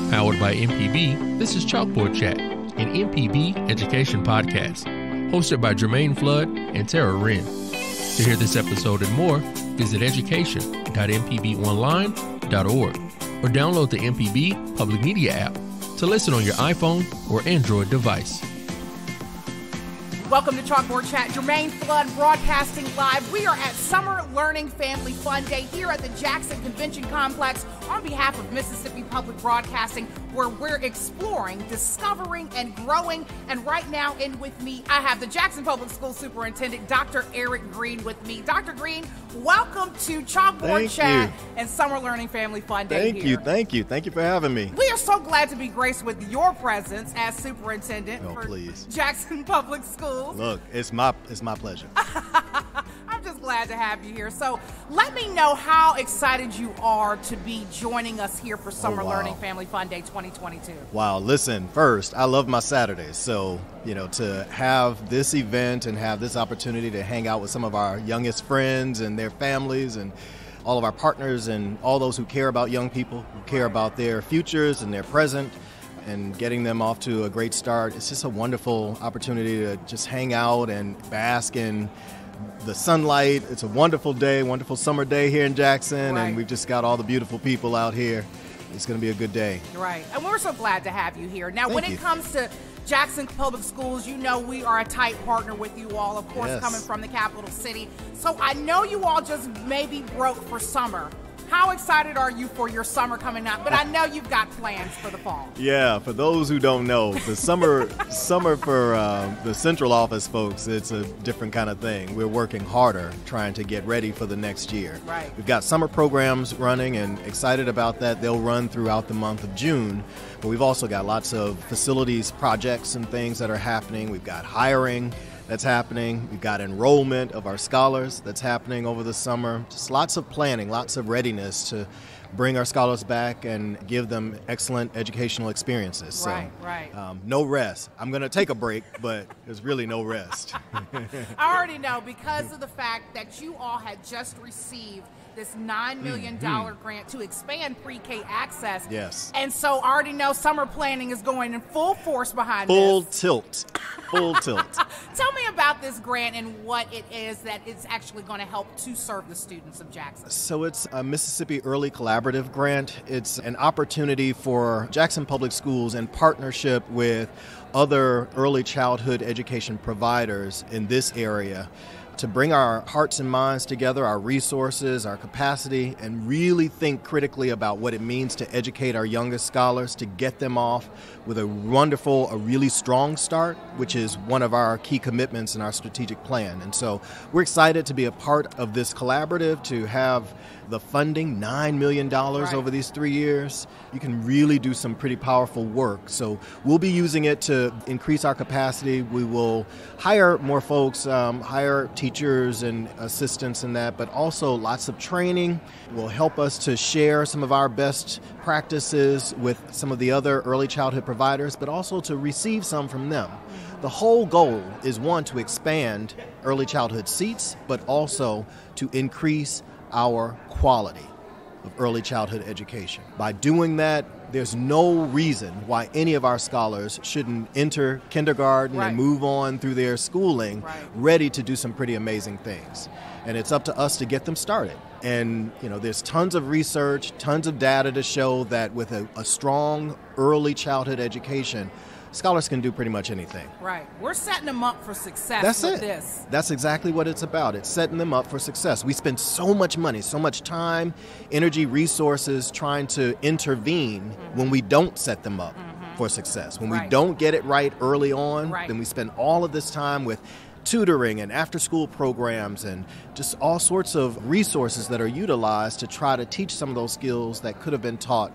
Powered by MPB, this is Chalkboard Chat, an MPB education podcast, hosted by Jermaine Flood and Tara Wren. To hear this episode and more, visit education.mpbonline.org or download the MPB Public Media app to listen on your iPhone or Android device. Welcome to Chalkboard Chat. Jermaine Flood broadcasting live. We are at Summer Learning Family Fun Day here at the Jackson Convention Complex on behalf of Mississippi Public Broadcasting, where we're exploring, discovering, and growing. And right now in with me, I have the Jackson Public School Superintendent, Dr. Eric Green, with me. Dr. Green, welcome to Chalkboard Chat and Summer Learning Family Fun Day here. Thank you for having me. We are so glad to be graced with your presence as superintendent for Jackson Public Schools. Look, it's my pleasure. I'm just glad to have you here. So let me know how excited you are to be joining us here for Summer Learning Family Fun Day 2022. Wow, listen, first, I love my Saturdays. So, to have this event and have this opportunity to hang out with some of our youngest friends and their families and all of our partners and all those who care about young people, who care about their futures and their present, and getting them off to a great start. It's just a wonderful opportunity to just hang out and bask in the sunlight. It's a wonderful day, wonderful summer day here in Jackson, and we've just got all the beautiful people out here. It's going to be a good day. Right, and we're so glad to have you here. Now, when it comes to Jackson Public Schools, we are a tight partner with you all, of course, coming from the capital city. So I know you all just maybe broke for summer. How excited are you for your summer coming up? But I know you've got plans for the fall. Yeah, for those who don't know, the summer for the central office folks, it's a different kind of thing. We're working harder trying to get ready for the next year. Right. We've got summer programs running and excited about that. They'll run throughout the month of June. But we've also got lots of facilities, projects, and things that are happening. We've got hiring that's happening. We've got enrollment of our scholars that's happening over the summer. Just lots of planning, lots of readiness to bring our scholars back and give them excellent educational experiences. Right. No rest. I'm going to take a break, but there's really no rest. I already know, because of the fact that you all had just received this $9 million grant to expand pre-K access. Yes. And so I already know summer planning is going in full force behind Full this. tilt. Tell me about this grant and what it is that it's actually going to help to serve the students of Jackson. So it's a Mississippi Early Collaborative Grant. It's an opportunity for Jackson Public Schools in partnership with other early childhood education providers in this area to bring our hearts and minds together, our resources, our capacity, and really think critically about what it means to educate our youngest scholars, to get them off with a really strong start, which is one of our key commitments in our strategic plan. And so we're excited to be a part of this collaborative, to have the funding, $9 million over these 3 years. You can really do some pretty powerful work. So we'll be using it to increase our capacity. We will hire more folks, hire teachers and assistants in that, but also lots of training will help us to share some of our best practices with some of the other early childhood providers, but also to receive some from them. The whole goal is, one, to expand early childhood seats, but also to increase our quality of early childhood education. By doing that, there's no reason why any of our scholars shouldn't enter kindergarten and move on through their schooling ready to do some pretty amazing things. And it's up to us to get them started. And, there's tons of research, tons of data to show that with a strong early childhood education, scholars can do pretty much anything. Right. We're setting them up for success with this. That's exactly what it's about. It's setting them up for success. We spend so much money, so much time, energy, resources trying to intervene when we don't set them up for success. When we don't get it right early on, then we spend all of this time with tutoring and after-school programs and just all sorts of resources that are utilized to try to teach some of those skills that could have been taught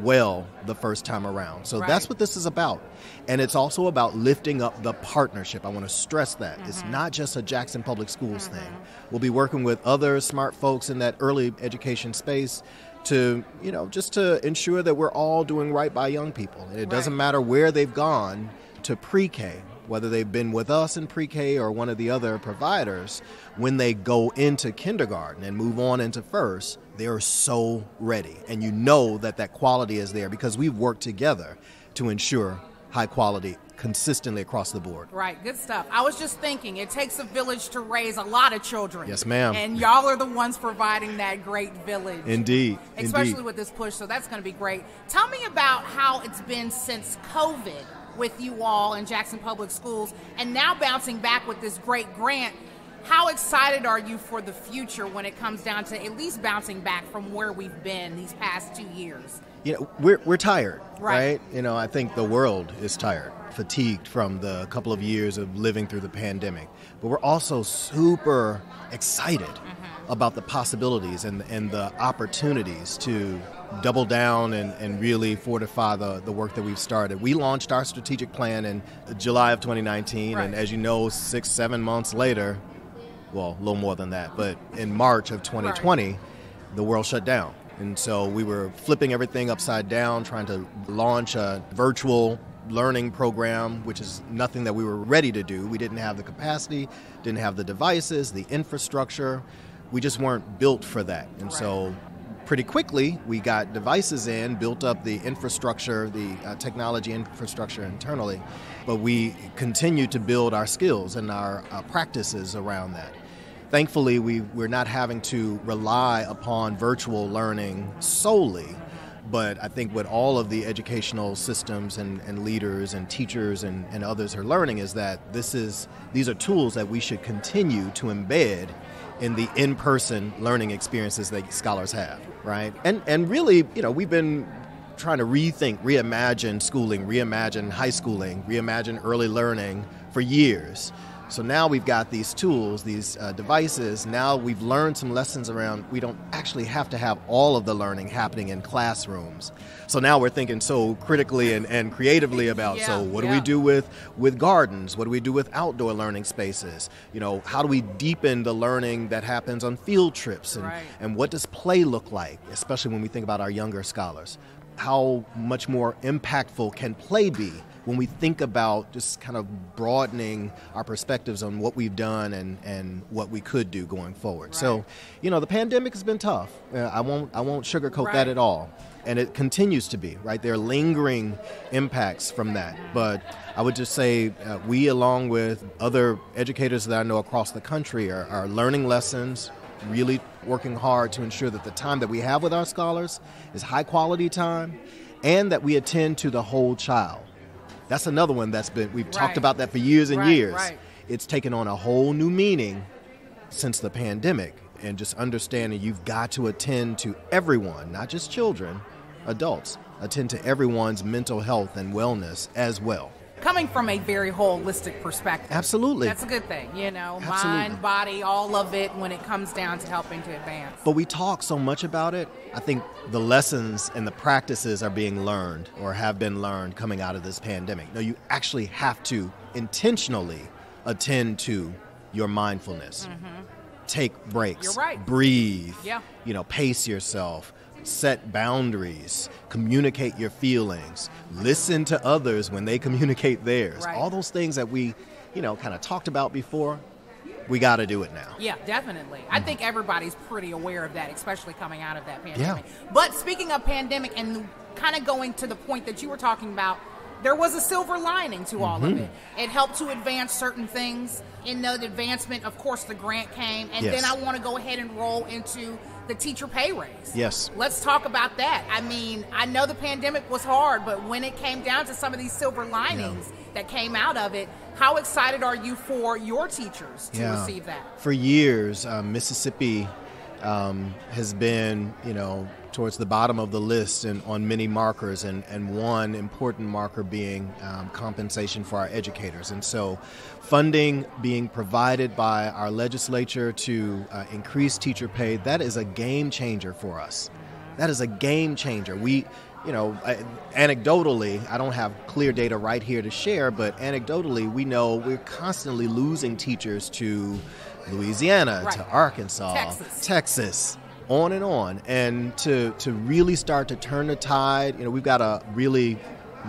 well the first time around. So that's what this is about. And it's also about lifting up the partnership. I want to stress that. It's not just a Jackson Public Schools thing. We'll be working with other smart folks in that early education space to, just to ensure that we're all doing right by young people. And it doesn't matter where they've gone to pre-K. whether they've been with us in pre-K or one of the other providers, when they go into kindergarten and move on into first, they're so ready. And you know that quality is there because we've worked together to ensure high quality consistently across the board. Right, good stuff. I was just thinking, it takes a village to raise a lot of children. Yes, ma'am. And y'all are the ones providing that great village. Indeed. Especially with this push, so that's going to be great. Tell me about how it's been since COVID with you all in Jackson Public Schools, and now bouncing back with this great grant. How excited are you for the future when it comes down to at least bouncing back from where we've been these past 2 years? You know, we're tired, right? You know, I think the world is tired, fatigued from the couple of years of living through the pandemic. But we're also super excited about the possibilities and the opportunities to double down and really fortify the work that we've started. We launched our strategic plan in July of 2019, and as you know, 6-7 months later, well, a little more than that, but in March of 2020, the world shut down. And so we were flipping everything upside down, trying to launch a virtual learning program, which is nothing that we were ready to do. We didn't have the capacity, didn't have the devices, the infrastructure. We just weren't built for that. And so pretty quickly, we got devices in, built up the infrastructure, the technology infrastructure internally, but we continued to build our skills and our practices around that. Thankfully, we're not having to rely upon virtual learning solely, but I think what all of the educational systems and leaders and teachers and others are learning is that these are tools that we should continue to embed in the in-person learning experiences that scholars have, right? And really, you know, we've been trying to reimagine schooling, reimagine high schooling, reimagine early learning for years. So now we've got these tools, these devices. Now we've learned some lessons around we don't actually have to have all of the learning happening in classrooms. So now we're thinking so critically and creatively about, so what do we do with gardens? What do we do with outdoor learning spaces? You know, how do we deepen the learning that happens on field trips? And what does play look like, especially when we think about our younger scholars? How much more impactful can play be when we think about just kind of broadening our perspectives on what we've done and what we could do going forward. So, you know, the pandemic has been tough. I won't sugarcoat that at all. And it continues to be, right? There are lingering impacts from that. But I would just say we, along with other educators that I know across the country, are learning lessons, really working hard to ensure that the time that we have with our scholars is high quality time and that we attend to the whole child. That's another one we've talked about that for years and years. It's taken on a whole new meaning since the pandemic, and just understanding you've got to attend to everyone, not just children, adults, attend to everyone's mental health and wellness as well. Coming from a very holistic perspective. Absolutely. That's a good thing, you know, Absolutely. Mind, body, all of it when it comes down to helping to advance. But we talk so much about it. I think the lessons and the practices are being learned or have been learned coming out of this pandemic. No, you actually have to intentionally attend to your mindfulness. Take breaks. You're right. Breathe. Yeah. You know, pace yourself. Set boundaries, communicate your feelings, listen to others when they communicate theirs. All those things that we, you know, kind of talked about before, we got to do it now. Yeah, definitely. I think everybody's pretty aware of that, especially coming out of that pandemic. But speaking of pandemic and kind of going to the point that you were talking about, there was a silver lining to all of it. It helped to advance certain things. In the advancement, of course, the grant came. And then I want to go ahead and roll into the teacher pay raise. Yes. Let's talk about that. I mean, I know the pandemic was hard, but when it came down to some of these silver linings that came out of it, how excited are you for your teachers to receive that? For years, Mississippi has been, you know, towards the bottom of the list and on many markers, and one important marker being compensation for our educators. And so funding being provided by our legislature to increase teacher pay, that is a game changer for us. That is a game changer. We, you know, anecdotally, I don't have clear data right here to share, but anecdotally, we know we're constantly losing teachers to Louisiana, to Arkansas, Texas, on and on. And to really start to turn the tide, you know, we've got a really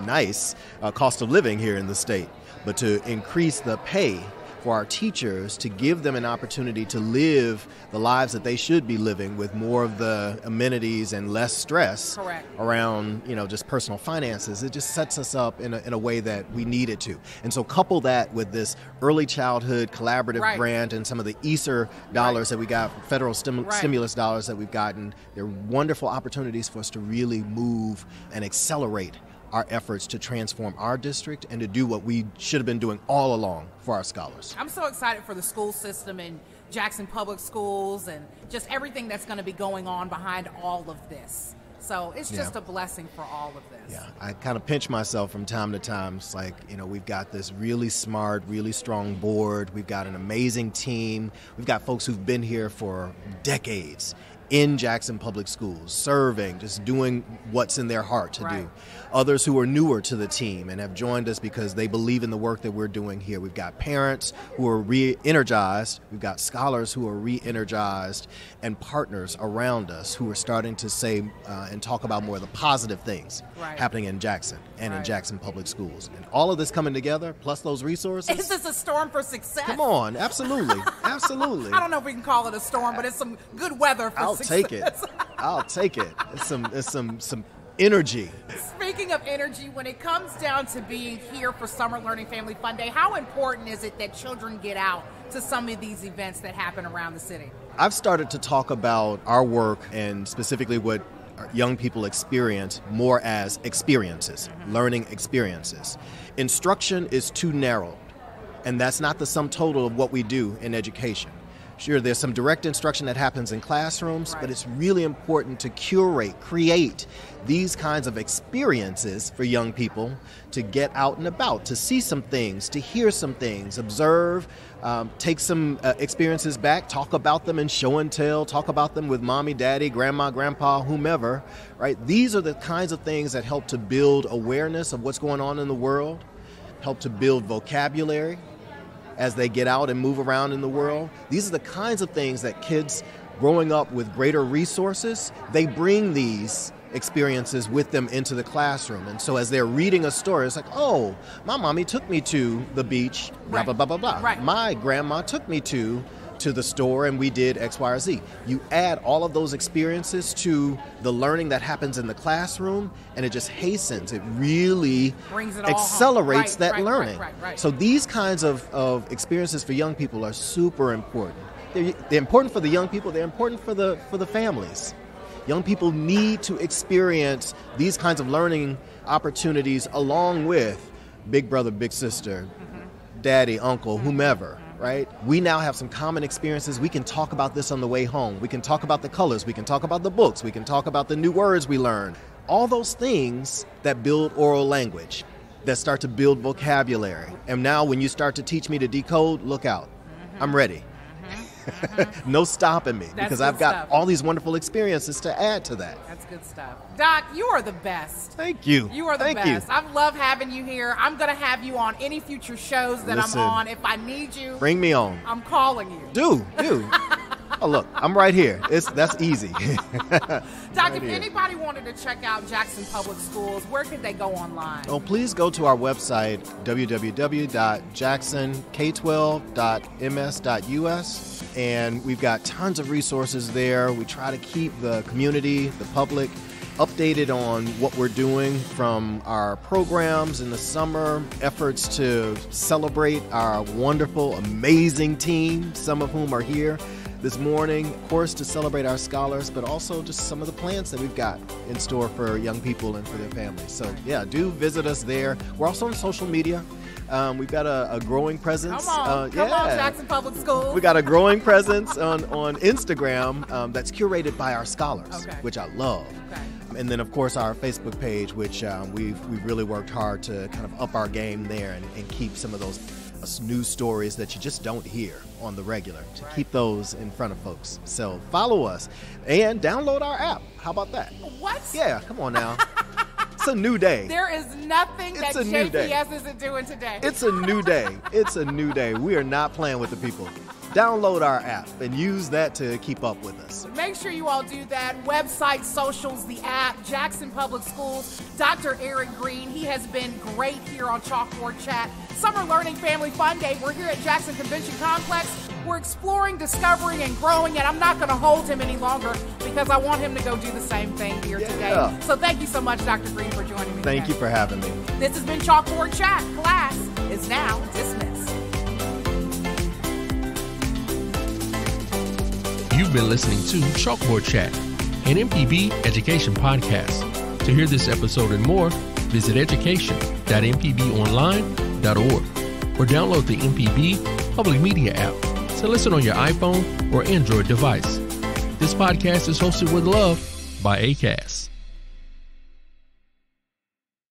nice cost of living here in the state. but to increase the pay for our teachers, to give them an opportunity to live the lives that they should be living with more of the amenities and less stress around, just personal finances. It just sets us up in a way that we needed to. And so couple that with this early childhood collaborative grant and some of the ESSER dollars that we got, federal stimulus dollars that we've gotten. They're wonderful opportunities for us to really move and accelerate our efforts to transform our district and to do what we should have been doing all along for our scholars. I'm so excited for the school system in Jackson Public Schools and just everything that's going to be going on behind all of this. So it's just a blessing for all of this. Yeah, I kind of pinch myself from time to time. It's like, we've got this really smart, really strong board. We've got an amazing team. We've got folks who've been here for decades in Jackson Public Schools, serving, just doing what's in their heart to do. Others who are newer to the team and have joined us because they believe in the work that we're doing here. We've got parents who are re-energized. We've got scholars who are re-energized, and partners around us who are starting to say and talk about more of the positive things happening in Jackson and in Jackson Public Schools. And all of this coming together, plus those resources. It's just a storm for success. Come on, absolutely, absolutely. I don't know if we can call it a storm, but it's some good weather for success. I'll take it. It's some energy. Speaking of energy, when it comes down to being here for Summer Learning Family Fun Day, how important is it that children get out to some of these events that happen around the city? I've started to talk about our work and specifically what young people experience more as experiences, learning experiences. Instruction is too narrow, and that's not the sum total of what we do in education. Sure, there's some direct instruction that happens in classrooms, but it's really important to create these kinds of experiences for young people to get out and about, to see some things, to hear some things, observe, take some experiences back, talk about them in show and tell, talk about them with mommy, daddy, grandma, grandpa, whomever, right? These are the kinds of things that help to build awareness of what's going on in the world, help to build vocabulary as they get out and move around in the world. These are the kinds of things that kids growing up with greater resources, they bring these experiences with them into the classroom. And so as they're reading a story, it's like, oh, my mommy took me to the beach, blah, blah, blah, blah, blah. My grandma took me to the store and we did X, Y, or Z. You add all of those experiences to the learning that happens in the classroom, and it just hastens. It really accelerates that learning. So these kinds of experiences for young people are super important. They're important for the young people. They're important for the families. Young people need to experience these kinds of learning opportunities along with big brother, big sister, daddy, uncle, whomever. Right? We now have some common experiences. We can talk about this on the way home. We can talk about the colors. We can talk about the books. We can talk about the new words we learn. All those things that build oral language, that start to build vocabulary. And now when you start to teach me to decode, look out. I'm ready. No stopping me, because I've got all these wonderful experiences to add to that. That's good stuff. Doc, you are the best. Thank you. You are the best. I love having you here. I'm going to have you on any future shows that I'm on. If I need you, bring me on. I'm calling you. Do. Oh, look, I'm right here. That's easy. Doc, if anybody wanted to check out Jackson Public Schools, where could they go online? Oh, please go to our website, www.jacksonk12.ms.us. And we've got tons of resources there. We try to keep the community, the public, updated on what we're doing, from our programs in the summer, efforts to celebrate our wonderful, amazing team, some of whom are here this morning, of course, to celebrate our scholars, but also just some of the plans that we've got in store for young people and for their families. So, yeah, do visit us there. We're also on social media. We've got a growing presence. Come on, Jackson Public Schools. We got a growing presence on Instagram that's curated by our scholars, which I love. And then, of course, our Facebook page, which we've really worked hard to kind of up our game there and keep some of those news stories that you just don't hear on the regular, to keep those in front of folks. So follow us and download our app. How about that? What? Yeah, come on now. It's a new day. There is nothing that JPS isn't doing today. It's a new day. It's a new day. We are not playing with the people. download our app and use that to keep up with us. Make sure you all do that. Website, socials, the app, Jackson Public Schools, Dr. Eric Green. He has been great here on Chalkboard Chat. Summer Learning Family Fun Day. We're here at Jackson Convention Complex. We're exploring, discovering, and growing, and I'm not going to hold him any longer because I want him to go do the same thing here today. So thank you so much, Dr. Green, for joining me. Thank you for having me. This has been Chalkboard Chat. Class is now dismissed. You've been listening to Chalkboard Chat, an MPB education podcast. To hear this episode and more, visit education.mpbonline.org or download the MPB Public Media app to listen on your iPhone or Android device. This podcast is hosted with love by ACAST.